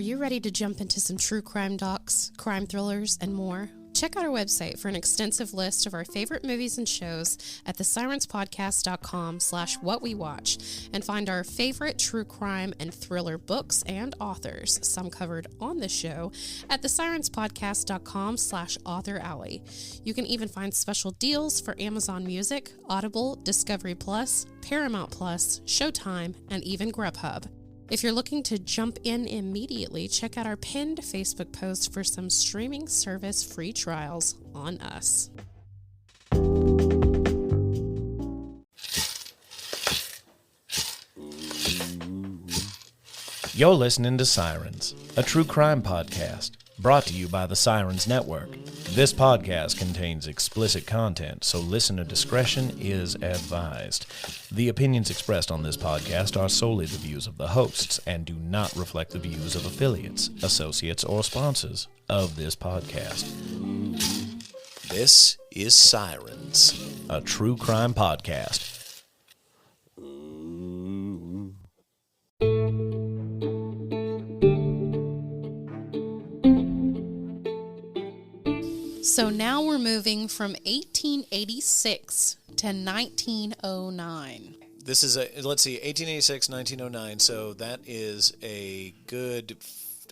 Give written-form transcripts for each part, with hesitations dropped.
Are you ready to jump into some true crime docs, crime thrillers, and more? Check out our website for an extensive list of our favorite movies and shows at thesirenspodcast.com/whatwewatch and find our favorite true crime and thriller books and authors, some covered on the show, at thesirenspodcast.com/author alley. You can even find special deals for Amazon Music, Audible, Discovery Plus, Paramount Plus, Showtime, and even Grubhub. If you're looking to jump in immediately, check out our pinned Facebook post for some streaming service free trials on us. You're listening to Sirens, a true crime podcast, brought to you by the Sirens Network. This podcast contains explicit content, so listener discretion is advised. The opinions expressed on this podcast are solely the views of the hosts and do not reflect the views of affiliates, associates, or sponsors of this podcast. This is Sirens, a true crime podcast. So now we're moving from 1886 to 1909. This is let's see, 1886, 1909, so that is a good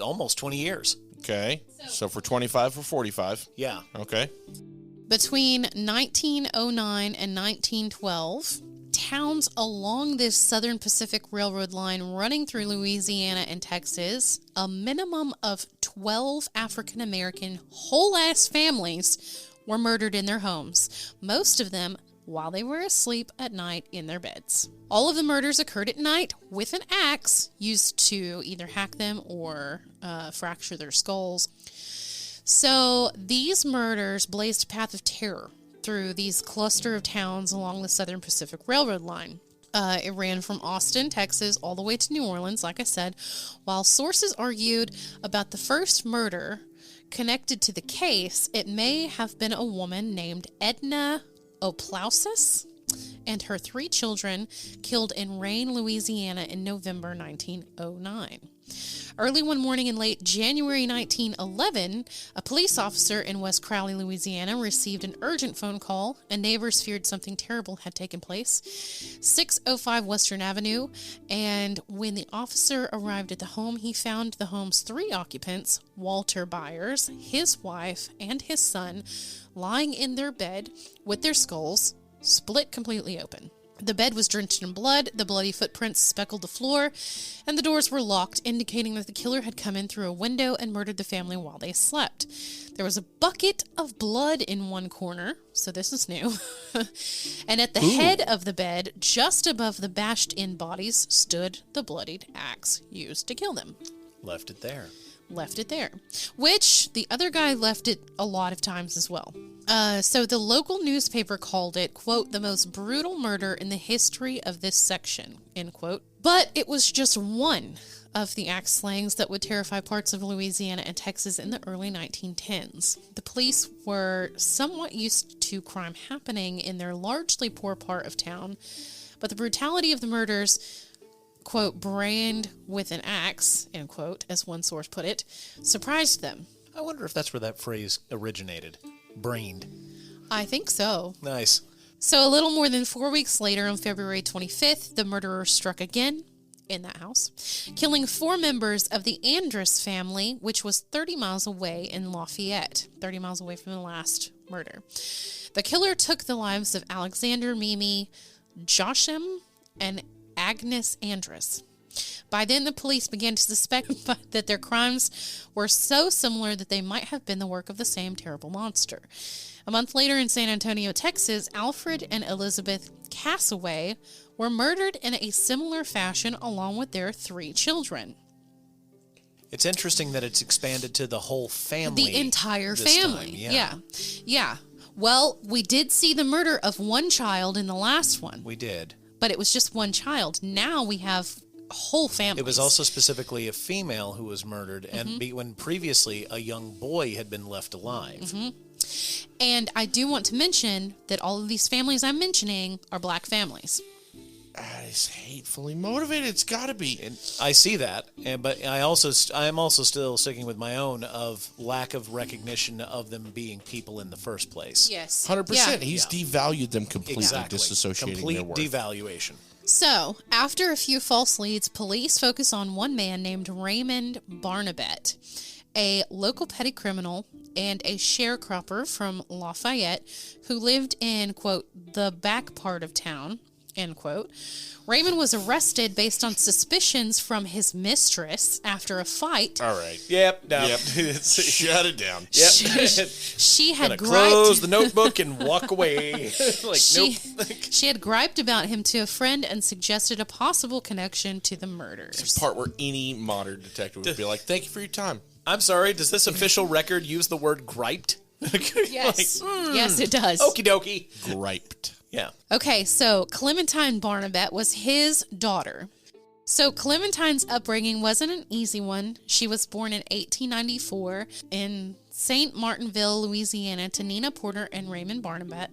almost 20 years. Okay, so for 25 or 45. Yeah. Okay. Between 1909 and 1912, towns along this Southern Pacific Railroad line running through Louisiana and Texas, a minimum of 12 African-American whole-ass families were murdered in their homes, most of them while they were asleep at night in their beds. All of the murders occurred at night with an axe used to either hack them or fracture their skulls. So these murders blazed a path of terror through these cluster of towns along the Southern Pacific Railroad line. It ran from Austin, Texas, all the way to New Orleans, like I said, while sources argued about the first murder connected to the case. It may have been a woman named Edna Oplausis and her 3 children killed in Rayne, Louisiana in November 1909. Early one morning in late January 1911, a police officer in West Crowley, Louisiana, received an urgent phone call, and neighbors feared something terrible had taken place. 605 Western Avenue, and when the officer arrived at the home, he found the home's 3 occupants, Walter Byers, his wife, and his son, lying in their bed with their skulls split completely open. The bed was drenched in blood, the bloody footprints speckled the floor, and the doors were locked, indicating that the killer had come in through a window and murdered the family while they slept. There was a bucket of blood in one corner, so this is new. And at the head of the bed, just above the bashed-in bodies, stood the bloodied axe used to kill them. Left it there. Which the other guy left it a lot of times as well. So the local newspaper called it, quote, the most brutal murder in the history of this section, end quote. But it was just one of the axe slayings that would terrify parts of Louisiana and Texas in the early 1910s. The police were somewhat used to crime happening in their largely poor part of town, but the brutality of the murders, quote, brand with an axe, end quote, as one source put it, surprised them. I wonder if that's where that phrase originated. Brained. I think so. Nice. So a little more than 4 weeks later, on February 25th, the murderer struck again in that house, killing 4 members of the Andrus family, which was 30 miles away in Lafayette, 30 miles away from the last murder. The killer took the lives of Alexander, Mimi, Josham, and Agnes Andrus. By then, the police began to suspect that their crimes were so similar that they might have been the work of the same terrible monster. A month later in San Antonio, Texas, Alfred and Elizabeth Cassaway were murdered in a similar fashion along with their 3 children. It's interesting that it's expanded to the whole family. The entire family. Time. Yeah. Well, we did see the murder of one child in the last one. We did. But it was just one child. Now we have whole families. It was also specifically a female who was murdered, and when previously a young boy had been left alive. And I do want to mention that all of these families I'm mentioning are black families. It's hatefully motivated. It's got to be. And I see that, but I am also still sticking with my own of lack of recognition of them being people in the first place. Yes. 100%. Yeah. He's devalued them completely, Exactly. disassociating Complete their worth. devaluation. So, after a few false leads, police focus on one man named Raymond Barnabet, a local petty criminal and a sharecropper from Lafayette who lived in, quote, the back part of town, end quote. Raymond was arrested based on suspicions from his mistress after a fight. All right. Yep. No. Yep. Shut it down. Yep. She had Gonna close griped. the notebook and walk away. Nope. She had griped about him to a friend and suggested a possible connection to the murders. The part where any modern detective would be like, thank you for your time. I'm sorry, does this official record use the word griped? Yes. Yes, it does. Okie dokie. Griped. Yeah. Okay, so Clementine Barnabet was his daughter. So Clementine's upbringing wasn't an easy one. She was born in 1894 in St. Martinville, Louisiana, to Nina Porter and Raymond Barnabet.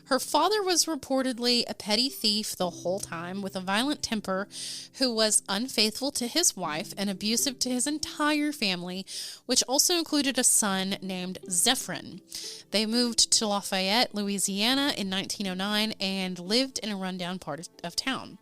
Her father was reportedly a petty thief the whole time with a violent temper who was unfaithful to his wife and abusive to his entire family, which also included a son named Zephyrin. They moved to Lafayette, Louisiana in 1909 and lived in a rundown part of town.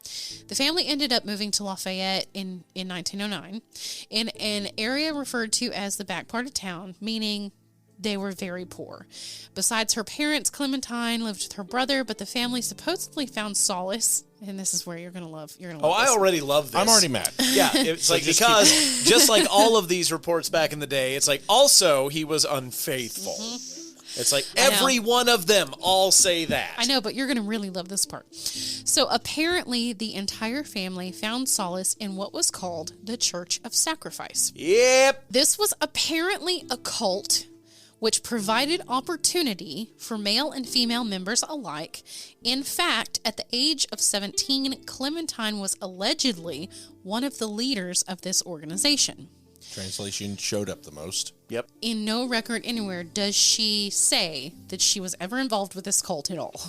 The family ended up moving to Lafayette in 1909 in an area referred to as the back part of town, meaning they were very poor. Besides her parents, Clementine lived with her brother, but the family supposedly found solace, and this is where you're gonna love. Oh, I already love this. I'm already mad. Yeah, it's like just because just like all of these reports back in the day, it's like also he was unfaithful. It's like every one of them all say that. I know, but you're going to really love this part. So apparently the entire family found solace in what was called the Church of Sacrifice. Yep. This was apparently a cult which provided opportunity for male and female members alike. In fact, at the age of 17, Clementine was allegedly one of the leaders of this organization. Translation showed up the most. Yep. In no record anywhere does she say that she was ever involved with this cult at all.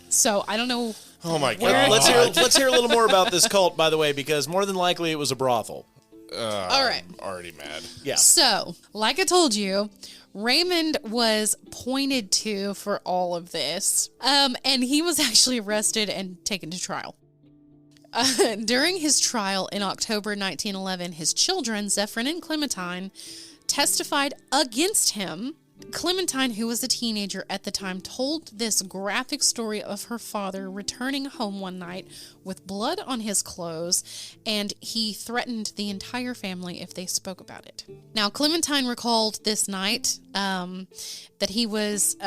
So I don't know. Oh my God. Let's hear a little more about this cult, by the way, because more than likely it was a brothel. All right. I'm already mad. Yeah. So, like I told you, Raymond was pointed to for all of this. And he was actually arrested and taken to trial. During his trial in October 1911, his children, Zephyrin and Clementine, testified against him. Clementine, who was a teenager at the time, told this graphic story of her father returning home one night with blood on his clothes, and he threatened the entire family if they spoke about it. Now, Clementine recalled this night that he was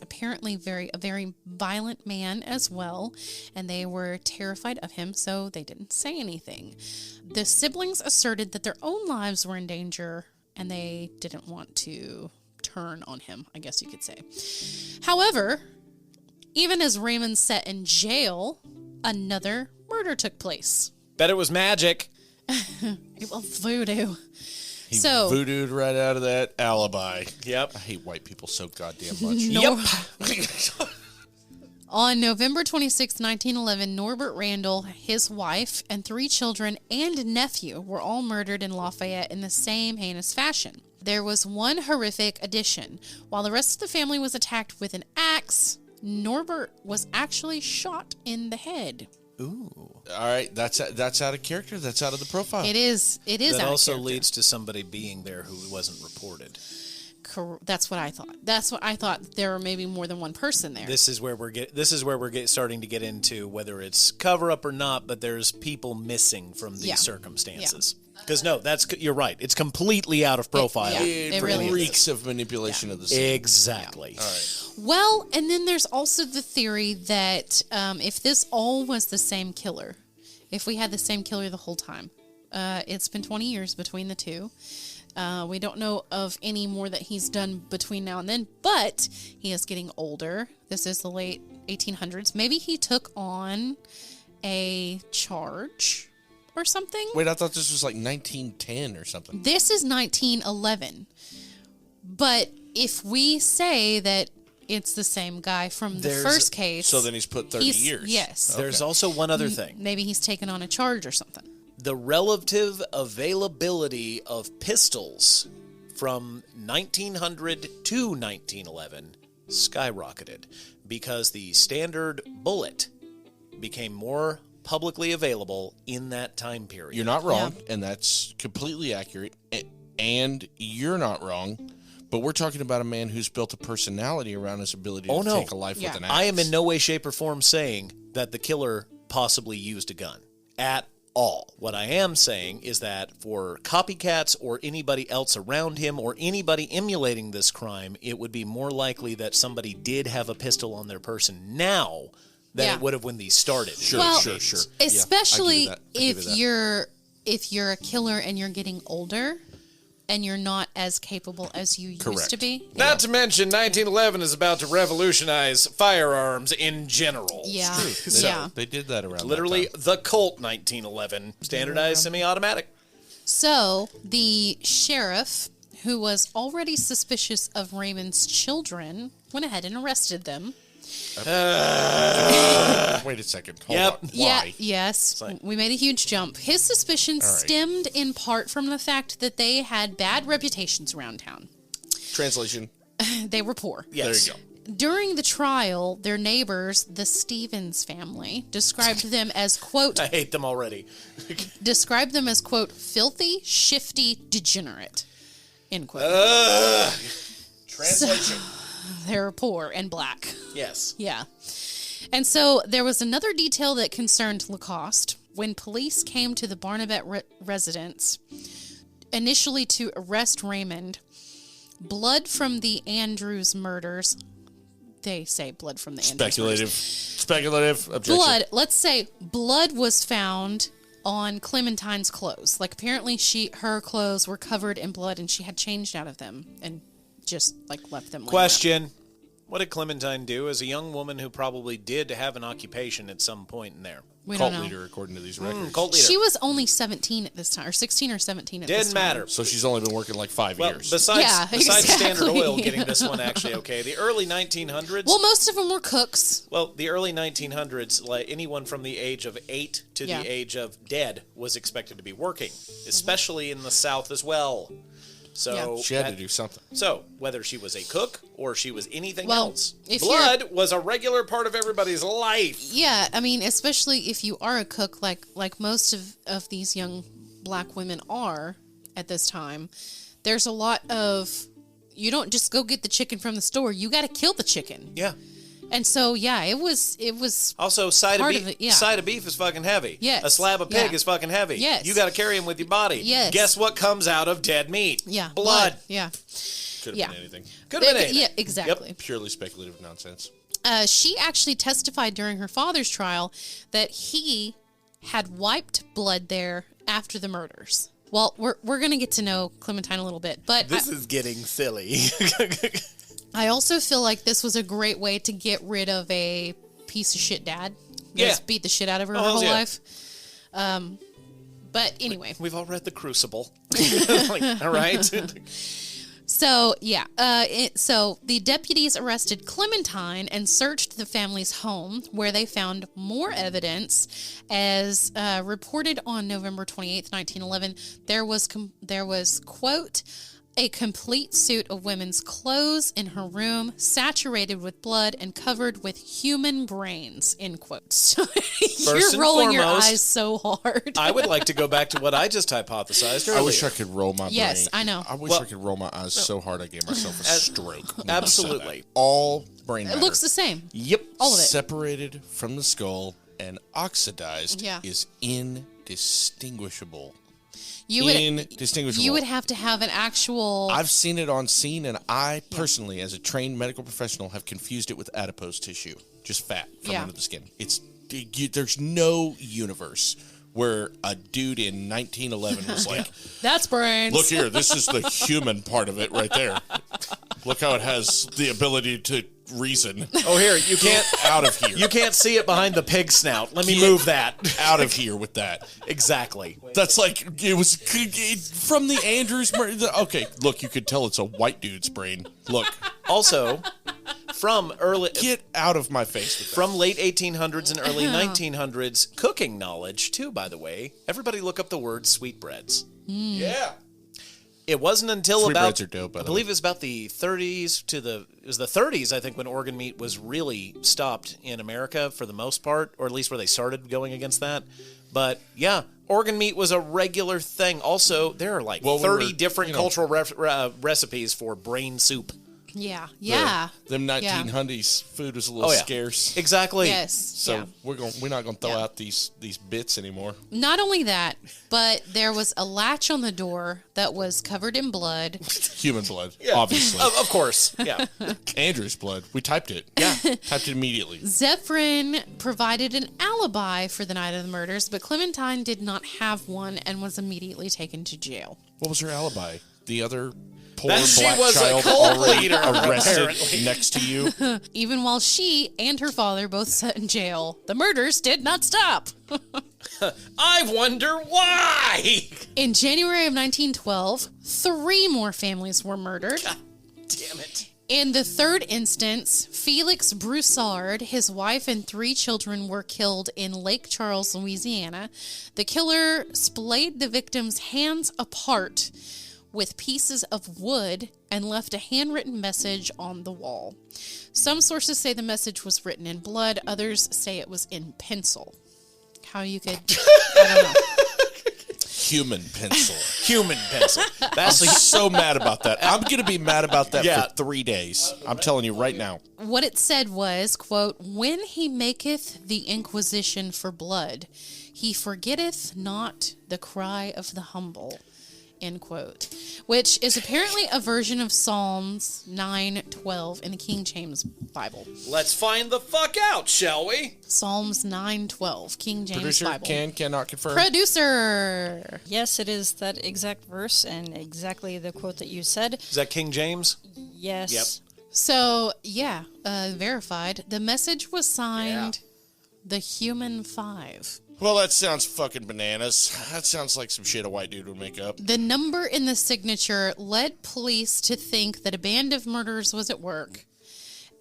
apparently a very violent man as well, and they were terrified of him, so they didn't say anything. The siblings asserted that their own lives were in danger, and they didn't want to turn on him, I guess you could say. However, even as Raymond sat in jail, another murder took place. Bet it was magic. It was voodoo. He voodooed right out of that alibi. Yep. I hate white people so goddamn much. Yep. On November 26, 1911, Norbert Randall, his wife, and 3 children and nephew were all murdered in Lafayette in the same heinous fashion. There was one horrific addition. While the rest of the family was attacked with an axe, Norbert was actually shot in the head. Ooh. All right, that's out of character. That's out of the profile. It is. It is. That out of also character. leads to somebody being there who wasn't reported. That's what I thought. That's what I thought. There were maybe more than one person there. This is where we're starting to get into whether it's cover up or not. But there's people missing from these circumstances. Because you're right. It's completely out of profile. It really reeks of manipulation of the scene. Exactly. All right. Well, and then there's also the theory that if this all was the same killer, if we had the same killer the whole time, it's been 20 years between the two. We don't know of any more that he's done between now and then, but he is getting older. This is the late 1800s. Maybe he took on a charge or something. Wait, I thought this was like 1910 or something. This is 1911. But if we say that it's the same guy from the first case. So then he's put 30 years. Yes. Okay. There's also one other thing. Maybe he's taken on a charge or something. The relative availability of pistols from 1900 to 1911 skyrocketed because the standard bullet became more publicly available in that time period. You're not wrong, and that's completely accurate. And you're not wrong, but we're talking about a man who's built a personality around his ability to take a life with an axe. I am in no way, shape, or form saying that the killer possibly used a gun at all. What I am saying is that for copycats or anybody else around him or anybody emulating this crime, it would be more likely that somebody did have a pistol on their person now than it would have when these started. Sure. Especially Yeah, if you're a killer and you're getting older and you're not as capable as you used to be. Not to mention 1911 is about to revolutionize firearms in general. Yeah. They did that around Literally that time. the Colt 1911 standardized semi-automatic. So the sheriff, who was already suspicious of Raymond's children, went ahead and arrested them. Wait a second. Hold Yep. on. Yeah, Why? yes. We made a huge jump. His suspicion stemmed in part from the fact that they had bad reputations around town. Translation. They were poor. Yes. There you go. During the trial, their neighbors, the Stevens family, described them as, quote, I hate them already. filthy, shifty, degenerate, end quote. Translation. They were poor and black. Yes. Yeah. And so there was another detail that concerned Lacoste. When police came to the Barnabet residence, initially to arrest Raymond, blood from the Andrews murders, they say blood from the Andrews murders. Speculative. Objection. Let's say blood was found on Clementine's clothes. Like apparently her clothes were covered in blood and she had changed out of them and just like left them. Question. What did Clementine do as a young woman who probably did have an occupation at some point in there? We Cult don't know. leader, according to these records. Cult leader. She was only 17 at this time, or 16 or 17 at this Didn't time. matter. So she's only been working like 5 Well, years. besides Standard exactly. Oil getting this one actually okay, the early 1900s. Well, most of them were cooks. Well, the early 1900s, like anyone from the age of 8 to Yeah. the age of dead was expected to be working, especially in the South as well. So She had to do something. So whether she was a cook or she was anything Well, else, if blood was a regular part of everybody's life. Yeah, I mean, especially if you are a cook, like most of these young black women are at this time, there's a lot of, you don't just go get the chicken from the store. You got to kill the chicken. Yeah. And so, yeah, it was Also, side Part of of beef. it, yeah. Side of beef is fucking heavy. Yes. A slab of pig Yeah. is fucking heavy. Yes. You got to carry him with your body. Yes. Guess what comes out of dead meat? yeah, Blood. Yeah. Could have Yeah. been anything. Could have been anything. Yeah, exactly. Purely speculative nonsense. She actually testified during her father's trial that he had wiped blood there after the murders. Well, we're going to get to know Clementine a little bit, but This is getting silly. I also feel like this was a great way to get rid of a piece of shit dad. Yeah. Just beat the shit out of her Oh, her hells whole yeah. life. But anyway, We've all read The Crucible. Like, all right. so yeah, so the deputies arrested Clementine and searched the family's home, where they found more evidence. As reported on November 28th, 1911, there was quote, a complete suit of women's clothes in her room, saturated with blood and covered with human brains, end quotes. You're and rolling your foremost, eyes so hard. I would like to go back to what I just hypothesized earlier. I wish I could roll my Yes, brain. I know. I wish I could roll my eyes so hard I gave myself a stroke. when I said Absolutely. that. All brain matter It looks the same. Yep. All of it. separated from the skull and oxidized Yeah. is indistinguishable. You would Indistinguishable. you would have to have an actual. I've seen it on scene, and I personally, as a trained medical professional, have confused it with adipose tissue, just fat from Yeah. under the skin. There's no universe where a dude in 1911 was like, That's brains. "Look here, this is the human part of it right there. Look how it has the ability to reason." Oh, here, you can't. Out of here. You can't see it behind the pig snout. Let me move that. Out of here with that. Exactly. That's like, it was from the Andrews murder. Okay, look, you could tell it's a white dude's brain. Look. Also, from early... Get out of my face with that. From late 1800s and early 1900s. Cooking knowledge, too, by the way. Everybody look up the word sweetbreads. Yeah. It wasn't until Sweetbreads are dope, by the way. I believe it was about the 30s it was the 30s, I think, when organ meat was really stopped in America for the most part, or at least where they started going against that. But yeah, organ meat was a regular thing. Also, there are like 30 different cultural recipes for brain soup. Yeah. Them 1900s food was a little scarce. Exactly. Yes. So we're not going to throw out these bits anymore. Not only that, but there was a latch on the door that was covered in blood. Human blood, obviously. Of course. Yeah. Andrew's blood. We typed it. Yeah. Typed it immediately. Zephyrin provided an alibi for the night of the murders, but Clementine did not have one and was immediately taken to jail. What was her alibi? The other poor That she black was a child cult already leader, arrested apparently. next to you? Even while she and her father both sat in jail, the murders did not stop. I wonder why. In January of 1912, 3 more families were murdered. God damn it. In the third instance, Felix Broussard, his wife, and 3 children were killed in Lake Charles, Louisiana. The killer splayed the victims' hands apart with pieces of wood and left a handwritten message on the wall. Some sources say the message was written in blood. Others say it was in pencil. How you could... I don't know. Human pencil. Human pencil. I'm so mad about that. I'm going to be mad about that for 3 days. I'm telling you right now. What it said was, quote, "When he maketh the inquisition for blood, he forgetteth not the cry of the humble." End quote. Which is apparently a version of Psalms 9:12 in the King James Bible. Let's find the fuck out, shall we? Psalms 9:12, King James Producer Bible. cannot confirm. Producer. Yes, it is that exact verse and exactly the quote that you said. Is that King James? Yes. Yep. So, verified. The message was signed the Human 5. Well, that sounds fucking bananas. That sounds like some shit a white dude would make up. The number in the signature led police to think that a band of murderers was at work,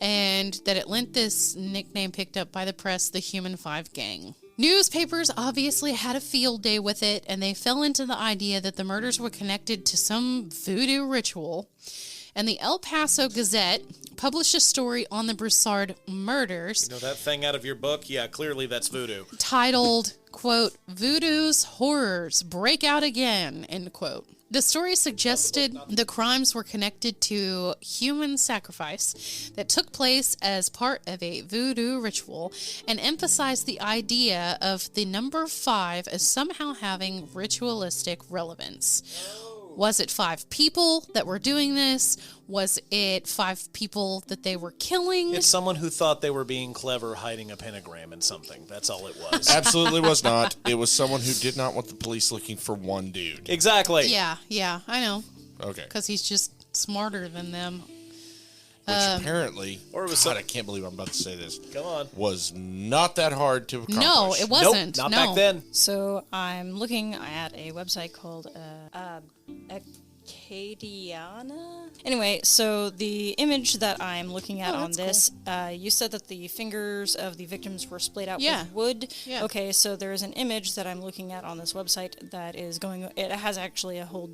and that it lent this nickname picked up by the press, the Human 5 Gang. Newspapers obviously had a field day with it, and they fell into the idea that the murders were connected to some voodoo ritual. And the El Paso Gazette published a story on the Broussard murders. You know that thing out of your book? Yeah, clearly that's voodoo. Titled, quote, "Voodoo's Horrors Break Out Again," end quote. The story suggested the crimes were connected to human sacrifice that took place as part of a voodoo ritual and emphasized the idea of the number 5 as somehow having ritualistic relevance. Was it 5 people that were doing this? Was it 5 people that they were killing? It's someone who thought they were being clever hiding a pentagram in something. That's all it was. Absolutely was not. It was someone who did not want the police looking for one dude. Exactly. Yeah, I know. Okay. Because he's just smarter than them. Which apparently, or it was God, I can't believe I'm about to say this. Come on. Was not that hard to accomplish. No, it wasn't. Nope, not back then. So I'm looking at a website called Acadiana. Anyway, so the image that I'm looking at on this, you said that the fingers of the victims were splayed out with wood. Yeah. Okay, so there's an image that I'm looking at on this website that is going. It has actually a whole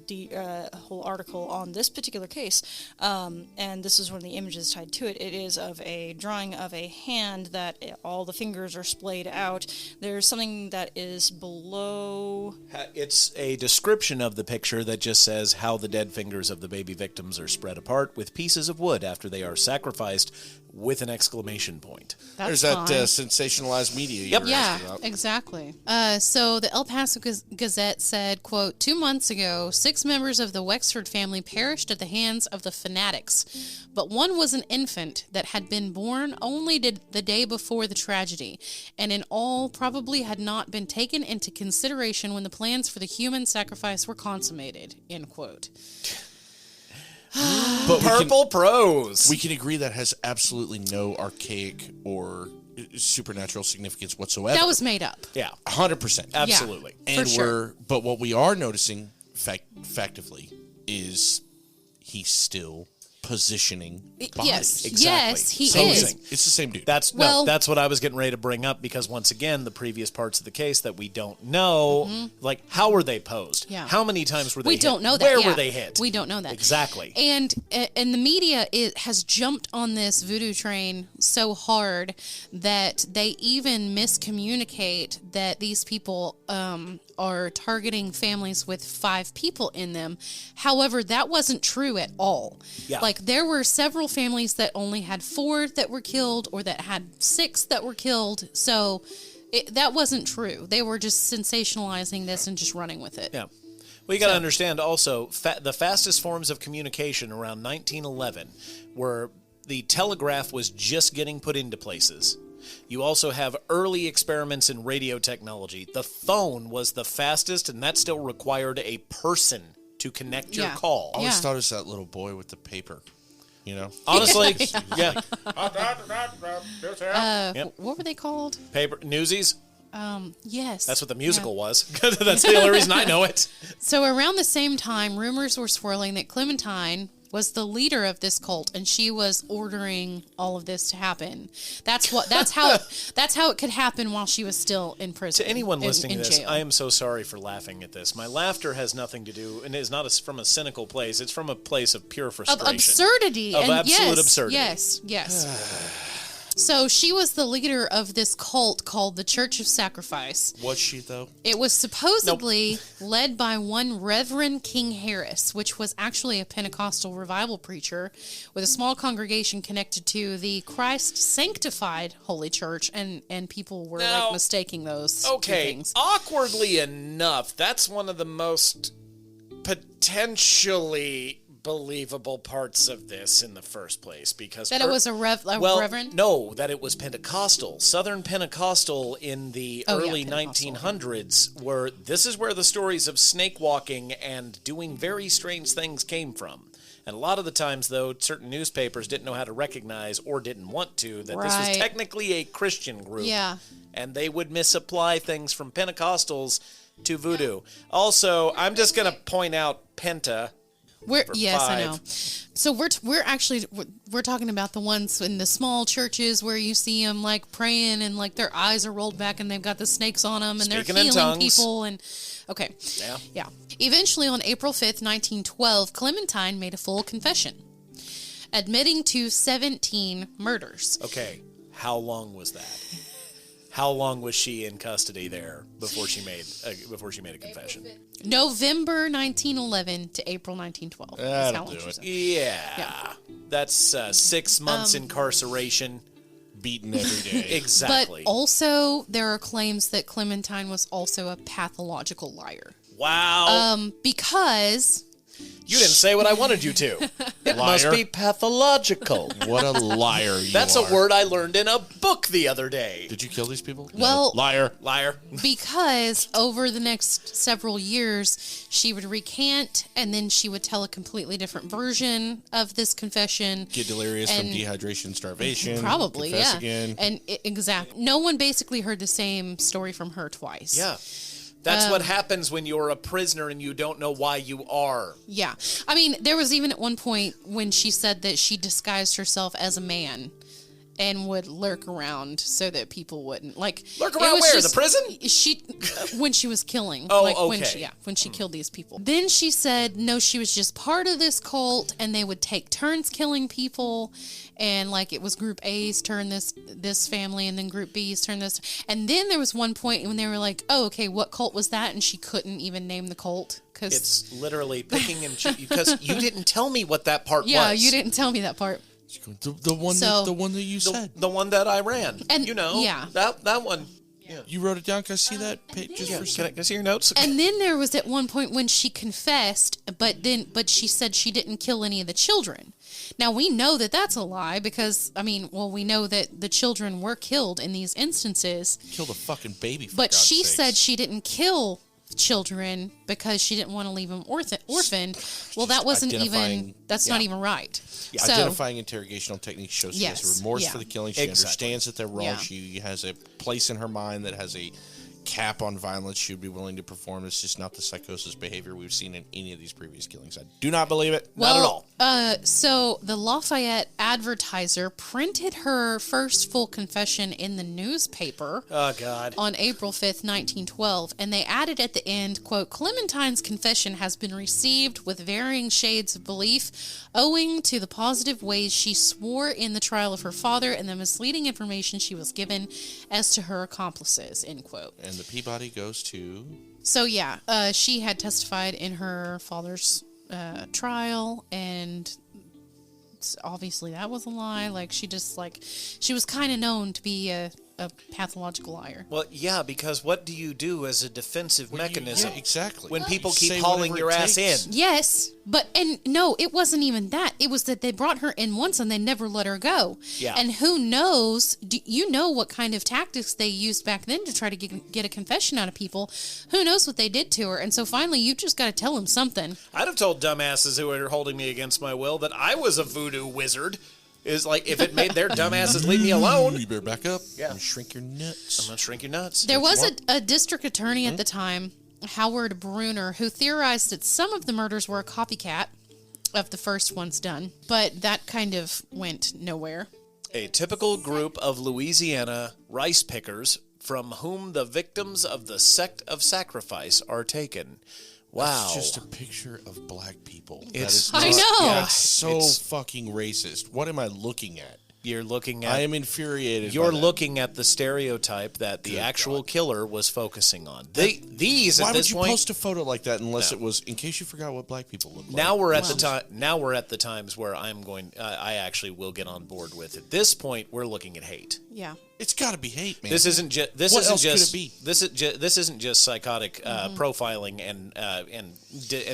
whole article on this particular case, and this is one of the images tied to it. It is of a drawing of a hand that all the fingers are splayed out. There's something that is below. It's a description of the picture that just says how the dead fingers of the baby victims are spread apart with pieces of wood after they are sacrificed with an exclamation point. That's There's that fine. sensationalized media you were Yeah, asking about. exactly. So the El Paso Gazette said, quote, 2 months ago, 6 members of the Wexford family perished at the hands of the fanatics, but one was an infant that had been born only the day before the tragedy, and in all probably had not been taken into consideration when the plans for the human sacrifice were consummated, end quote. But Purple prose. we can agree that has absolutely no archaic or supernatural significance whatsoever. That was made up. Yeah, 100%. absolutely. For sure. But what we are noticing, factively, is he's still positioning body. Yes, Exactly. yes, he Same is. thing. It's the same dude. That's what I was getting ready to bring up, because once again, the previous parts of the case that we don't know, like how were they posed? Yeah. How many times were they We hit? don't know that. Where yeah. were they hit? We don't know that. Exactly. And the media has jumped on this voodoo train so hard that they even miscommunicate that these people are targeting families with 5 people in them. However, that wasn't true at all. Yeah. Like, there were several families that only had 4 that were killed, or that had 6 that were killed. So that wasn't true. They were just sensationalizing this and just running with it. Yeah. Well, you got to understand also, the fastest forms of communication around 1911 were the telegraph was just getting put into places. You also have early experiments in radio technology. The phone was the fastest, and that still required a person to connect your call. I always thought it was that little boy with the paper. You know? Honestly, yeah. What were they called? Paper Newsies. Yes. That's what the musical was. That's the only reason I know it. So around the same time, rumors were swirling that Clementine was the leader of this cult, and she was ordering all of this to happen. That's how it could happen while she was still in prison. To anyone listening in to this, jail. I am so sorry for laughing at this. My laughter has nothing to do, and is not from a cynical place. It's from a place of pure frustration. Of absurdity. Of and absolute absurdity. Yes. So she was the leader of this cult called the Church of Sacrifice. Was she, though? It was supposedly led by one Reverend King Harris, which was actually a Pentecostal revival preacher with a small congregation connected to the Christ Sanctified Holy Church, and people were mistaking those two things. Awkwardly enough, that's one of the most potentially believable parts of this in the first place, because That it was a reverend? No, that it was Pentecostal. Southern Pentecostal in the early 1900s this is where the stories of snake walking and doing very strange things came from. And a lot of the times, though, certain newspapers didn't know how to recognize, or didn't want to, that this was technically a Christian group. Yeah. And they would misapply things from Pentecostals to voodoo. Also, I'm just going to point out Penta. I know. So we're talking about the ones in the small churches where you see them like praying and like their eyes are rolled back and they've got the snakes on them and Speaking they're in healing tongues. people and yeah. Eventually, on April 5th, 1912, Clementine made a full confession, admitting to 17 murders. Okay, how long was that? How long was she in custody there before she made a confession? November 1911 to April 1912. That's how long she was in. Yeah. That's 6 months incarceration. Beaten every day. Exactly. But also, there are claims that Clementine was also a pathological liar. Wow. Because you didn't say what I wanted you to. It must be pathological. What a liar you That's are. a word I learned in a book the other day. Did you kill these people? Well, No. Liar. Because over the next several years, she would recant, and then she would tell a completely different version of this confession. Get delirious from dehydration, starvation. Probably, confess yeah. again. And exactly. No one basically heard the same story from her twice. Yeah. That's what happens when you're a prisoner and you don't know why you are. Yeah. I mean, there was even at one point when she said that she disguised herself as a man and would lurk around so that people wouldn't Lurk around where? The prison? She when she was killing. Oh, okay. When she killed these people. Then she said no, she was just part of this cult, and they would take turns killing people, and like it was Group A's turn this family, and then Group B's turn this, and then there was one point when they were like, oh, okay, what cult was that? And she couldn't even name the cult. It's literally picking and choosing, because you didn't tell me what that part was. Yeah, you didn't tell me that part. The one that you said. The one that I ran. And yeah. That one. Yeah. You wrote it down. Can I see that? Just for a second. Can I see your notes? And then there was at one point when she confessed, but she said she didn't kill any of the children. Now we know that that's a lie because we know that the children were killed in these instances. Killed a fucking baby. But she said she didn't kill children because she didn't want to leave them orphaned. Well, that wasn't even. That's not even right. Yeah, identifying interrogational techniques shows she has remorse for the killing. She understands that they're wrong. Yeah. She has a place in her mind that has a cap on violence she would be willing to perform. It's just not the psychosis behavior we've seen in any of these previous killings. I do not believe it. Not at all. So the Lafayette Advertiser printed her first full confession in the newspaper. Oh, God. On April 5th, 1912, and they added at the end, quote, Clementine's confession has been received with varying shades of belief owing to the positive ways she swore in the trial of her father and the misleading information she was given as to her accomplices, end quote. And the Peabody goes to... So, yeah, she had testified in her father's trial, and obviously that was a lie. Like, she was kind of known to be a pathological liar. Well, yeah, because what do you do as a defensive mechanism? Yeah, exactly. When people keep hauling your ass in. Yes, and no, it wasn't even that. It was that they brought her in once and they never let her go. Yeah. And who knows, you know what kind of tactics they used back then to try to get a confession out of people. Who knows what they did to her. And so finally, you just got to tell them something. I'd have told dumbasses who were holding me against my will that I was a voodoo wizard. Is like, if it made their dumbasses leave me alone. You better back up. Yeah. And shrink your nuts. I'm going to shrink your nuts. There was a district attorney at the time, Howard Bruner, who theorized that some of the murders were a copycat of the first ones done, but that kind of went nowhere. A typical group of Louisiana rice pickers from whom the victims of the sect of sacrifice are taken. Wow. It's just a picture of black people. I know. That's so fucking racist. What am I looking at? You're looking at... I am infuriated. You're looking at the stereotype that the actual killer was focusing on. These Why at this would you point... post a photo like that unless it was, in case you forgot what black people look like? Now we're at the time. Now we're at the times where I'm going... I actually will get on board with it. At this point, we're looking at hate. Yeah. It's got to be hate, man. This isn't just. This what isn't else just. could it be? This isn't just psychotic profiling and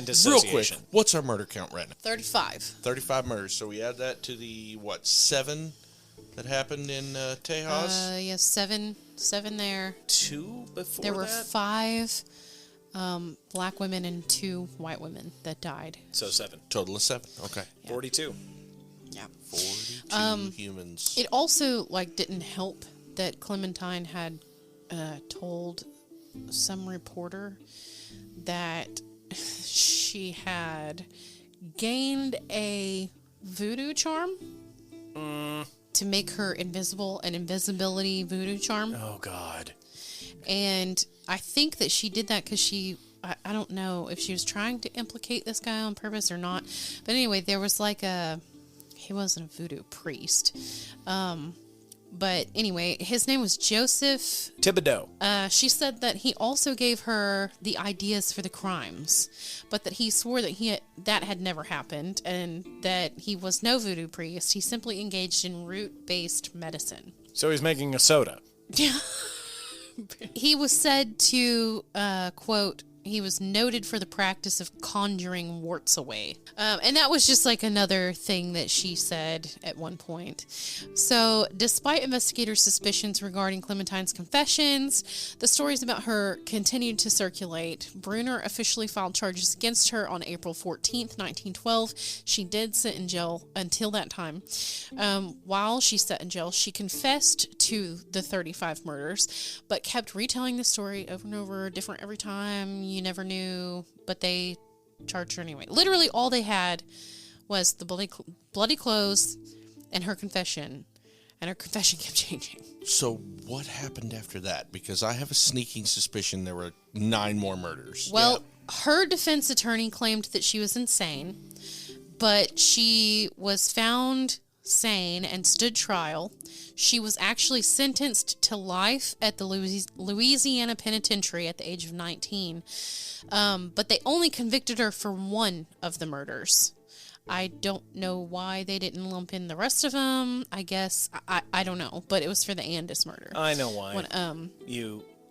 dissociation. Real quick, what's our murder count right now? 35. 35 murders. So we add that to the 7 that happened in Tejas. Yes, seven there. 2 before There were that? 5 black women and 2 white women that died. So 7. Total of 7. Okay. 42. Yeah. 42 humans. It also didn't help that Clementine had told some reporter that she had gained a voodoo charm to make her invisible, an invisibility voodoo charm. Oh God. And I think that she did that because I don't know if she was trying to implicate this guy on purpose or not. But anyway, there was he wasn't a voodoo priest. But anyway, his name was Joseph Thibodeau. She said that he also gave her the ideas for the crimes, but that he swore that that had never happened and that he was no voodoo priest. He simply engaged in root-based medicine. So he's making a soda. Yeah. He was said to, quote, he was noted for the practice of conjuring warts away. And that was just another thing that she said at one point. So, despite investigators' suspicions regarding Clementine's confessions, the stories about her continued to circulate. Bruner officially filed charges against her on April 14th, 1912. She did sit in jail until that time. While she sat in jail, she confessed to the 35 murders, but kept retelling the story over and over, different every time. You never knew, but they charged her anyway. Literally all they had was the bloody clothes and her confession, and her confession kept changing. So what happened after that? Because I have a sneaking suspicion there were 9 more murders. Well, her defense attorney claimed that she was insane, but she was found sane and stood trial. She was actually sentenced to life at the Louisiana Penitentiary at the age of 19, but they only convicted her for one of the murders. I don't know why they didn't lump in the rest of them. I guess, I don't know, but it was for the Andis murder. I know why.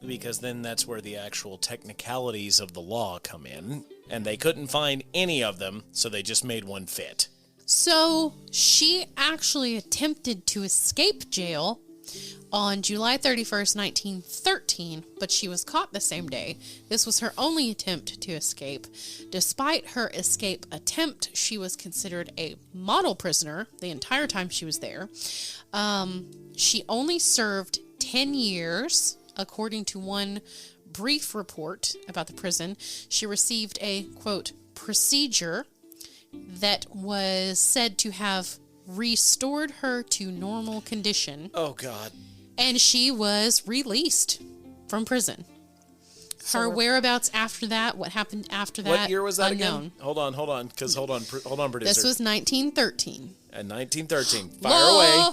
Because then that's where the actual technicalities of the law come in, and they couldn't find any of them, so they just made one fit. So, she actually attempted to escape jail on July 31st, 1913, but she was caught the same day. This was her only attempt to escape. Despite her escape attempt, she was considered a model prisoner the entire time she was there. She only served 10 years, according to one brief report about the prison. She received a, quote, procedure that was said to have restored her to normal condition. Oh, God. And she was released from prison. Her whereabouts after that, what happened after that, what year was that unknown. again? Hold on, producer. This was 1913. And 1913. Fire away.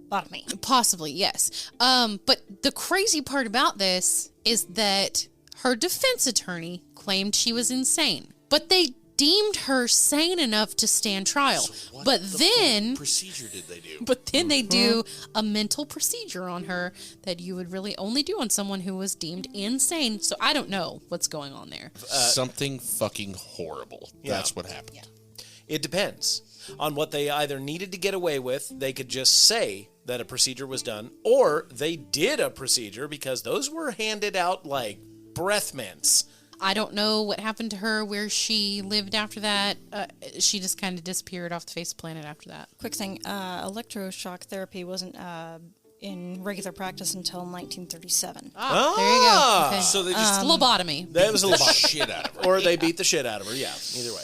Botany. Possibly, yes. But the crazy part about this is that her defense attorney claimed she was insane. But they deemed her sane enough to stand trial. So what but the then procedure did they do? But then they do a mental procedure on her that you would really only do on someone who was deemed insane. So I don't know what's going on there. Something fucking horrible. Yeah. That's what happened. Yeah. It depends on what they either needed to get away with. They could just say that a procedure was done, or they did a procedure because those were handed out like breath mints. I don't know what happened to her, where she lived after that. She just kind of disappeared off the face of the planet after that. Quick thing, electroshock therapy wasn't in regular practice until 1937. There you go. Okay. So they just Lobotomy. That was a beat the little shit out of her. or they beat the shit out of her. Yeah, either way.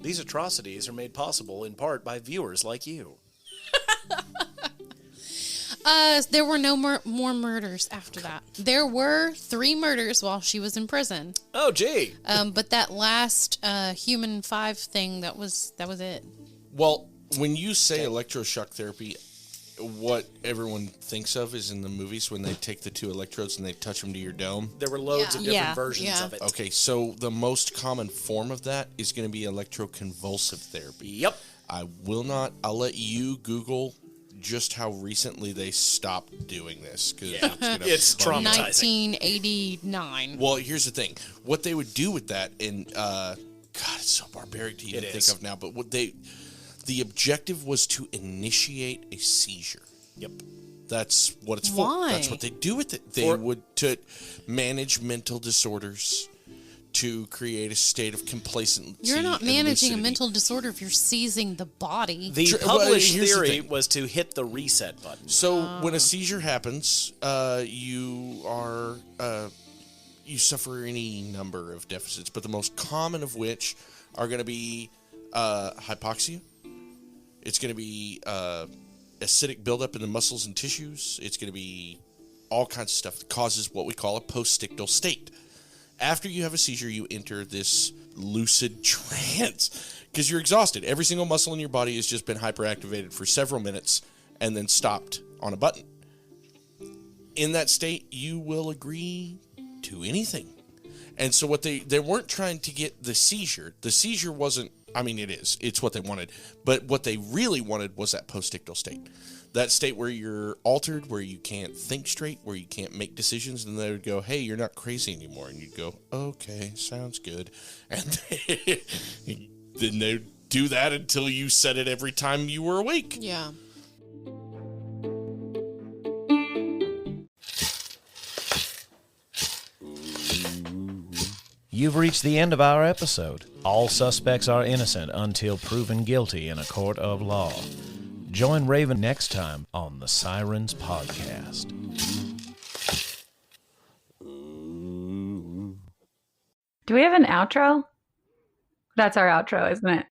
These atrocities are made possible in part by viewers like you. There were no more murders after that. There were 3 murders while she was in prison. Oh, gee. But that last human 5 thing, that was it. Well, when you say electroshock therapy, what everyone thinks of is in the movies when they take the 2 electrodes and they touch them to your dome. There were loads of different Yeah. versions Yeah. of it. Okay, so the most common form of that is going to be electroconvulsive therapy. Yep. I'll let you Google just how recently they stopped doing this. Cause Yeah. it's Traumatizing. 1989. Well, here's the thing. What they would do with that, and God, it's so barbaric to even think of now, but the objective was to initiate a seizure. Yep. That's what it's for. Why? That's what they do with it. They would to manage mental disorders, to create a state of complacency. You're not and managing a lucidity. mental disorder if you're seizing the body. The Well, published here's the theory thing. was to hit the reset button. So when a seizure happens, you suffer any number of deficits, but the most common of which are going to be hypoxia. It's going to be acidic buildup in the muscles and tissues. It's going to be all kinds of stuff that causes what we call a postictal state. After you have a seizure, you enter this lucid trance because you're exhausted. Every single muscle in your body has just been hyperactivated for several minutes and then stopped on a button. In that state, you will agree to anything. And so what they weren't trying to get the seizure. The seizure wasn't, I mean, it's what they wanted. But what they really wanted was that postictal state. That state where you're altered, where you can't think straight, where you can't make decisions. And they would go, hey, you're not crazy anymore. And you'd go, okay, sounds good. And then they'd do that until you said it every time you were awake. Yeah. You've reached the end of our episode. All suspects are innocent until proven guilty in a court of law. Join Raven next time on the Sirens Podcast. Do we have an outro? That's our outro, isn't it?